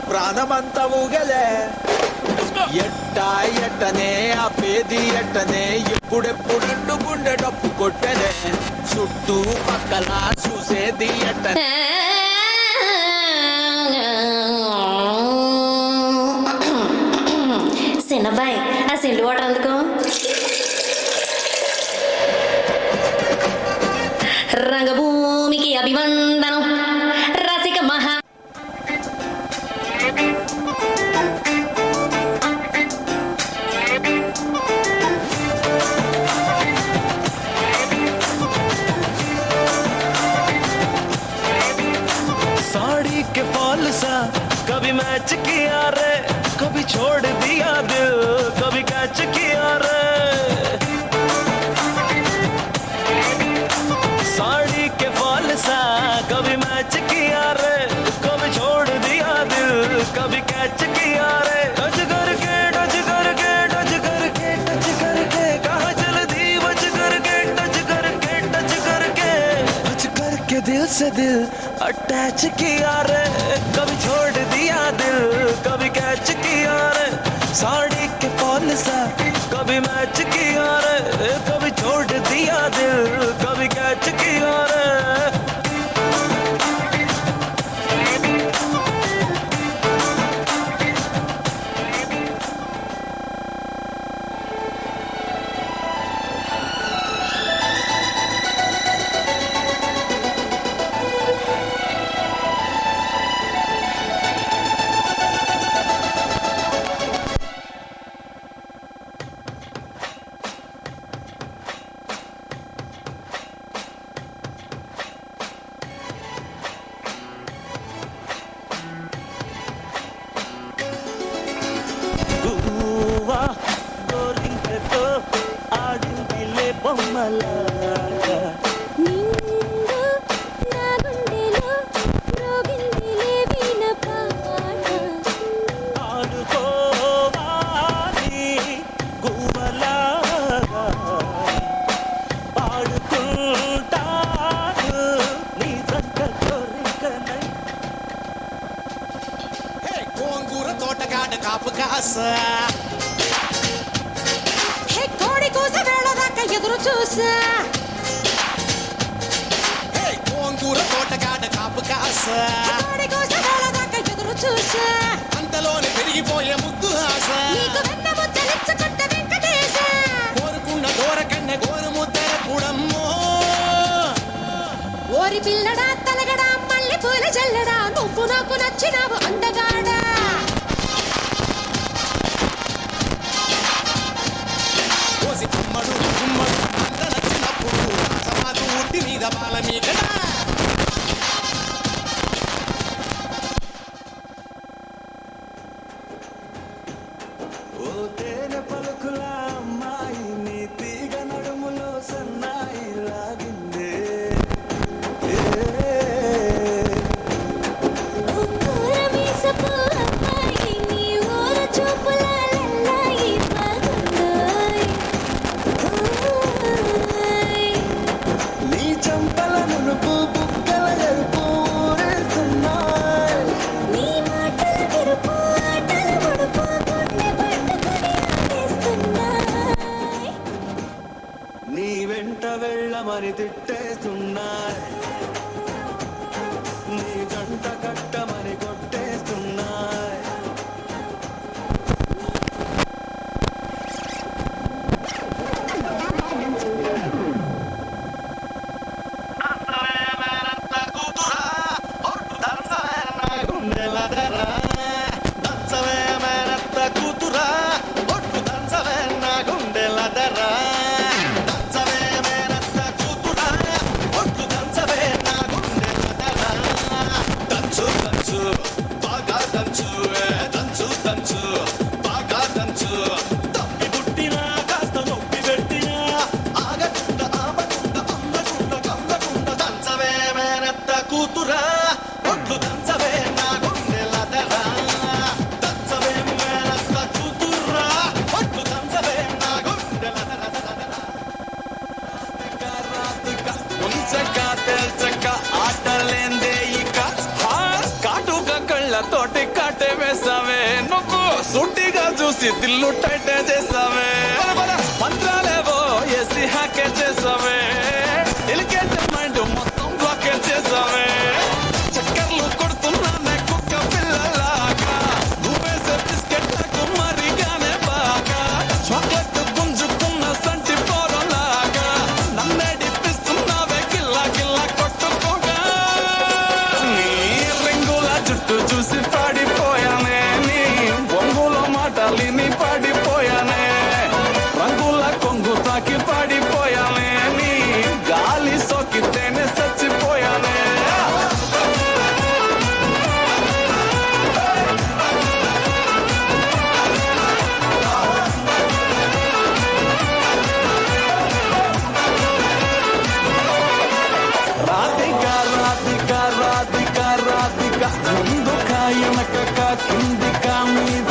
ప్రాణమంతా ఊగలే ఎట్టనే ఆ పేది ఎట్టనే ఎప్పుడెప్పుడంటూ గుండె డప్పు కొట్టనే చుట్టూ పక్కల చూసేది ఎట్టనే చిన్నబ్బాయి ఆ సిండి వాటర్ అందుకో రంగభూమికి అభివందనం రసిక మహా साड़ी के फॉल सा कभी मैच किया रे कभी छोड़ दिया दिल कभी कैच किया रे साड़ी के फॉल सा कभी मैच किया रे कभी छोड़ दिया दिल कभी कैच किया रे टच करके टच करके टच करके टच करके कहाँ चल दी बच करके टच करके टच करके टच करके दिल से दिल अटैच किया रे कभी छोड़ दिया दिल कभी कैच किया रे साड़ी के फॉल सा कभी मैच किया रे कभी छोड़ दिया दिल कभी कैच किया रे ఆడిందిలే బొమ్మలాగా ఆడుకోవాలి గువ్వలాగా ఆడుకుంటాను నీ జంట కోరికనై గోంగూర తోటగాడ కాపు కాస కోడి కూస వేళ దాకా ఎదురు చూసా గోంగూర తోటగాడ కాపు కాస కోడి కూస వేళ దాకా ఎదురు చూసా అంతలోనే పెరిగిపోయే ముద్దు ఆశ నీకు వెన్న ముద్దలిచ్చుకుంట వెంకటేశ కోరుకున్న దూరకన్న గోరు ముద్దర పుడమ్మో ఓరి పిల్లడా తలగడా మల్లె పూల జల్లడా నువ్వు నాకు నచ్చినావు అందగాడా కోసి అమ్మడు గుమ్మడు అంత నచ్చినప్పుడు సమాధు ఉట్టి మీద బాల మీగడా ఓ తేనె పలుకుల అమ్మాయి నీ తీగ నడుములో సన్నాయి లాగిందే నీ చంపల నునుపు బుగ్గల ఎరుపు ఊరేస్తున్నాయి నీ వెంట వెళ్ళమని తిట్టేస్తున్నాయి నీ జంట కట్టమని కొట్టేస్తున్నాయి కళ్ళతోటి కాటే వేసావే నువ్వు సూటిగా చూసి దిల్లు టైటే చేసావే మంత్రాలేవో ఎసి హ్యాకే చేసావే ఎలికేట్ మైండ్ మొత్తం బ్లాకే చేసావే చక్కర్లు కొడుతున్నానే కుక్క పిల్లలాగా నువ్వేసే బిస్కెట్లకు మరిగానే బాగా చాక్లెట్ గుంజుకున్న సంటి పోరలాగా నన్నేడిపిస్తున్నావే గిల్లా గిల్లా కొట్టుకోగా నీ రింగుల జుట్టు చూసి పాడిపోయానే నీ బొంగులో మాటలిని పాడిపోయానే రంగుల కొంగు తాకి పాడిపోయానే నీ గాలి సోకితేనే చచ్చిపోయానే రాధికా రాధికా రాధికా రాధికా ముందుకా వెనకకా కిందికా మీద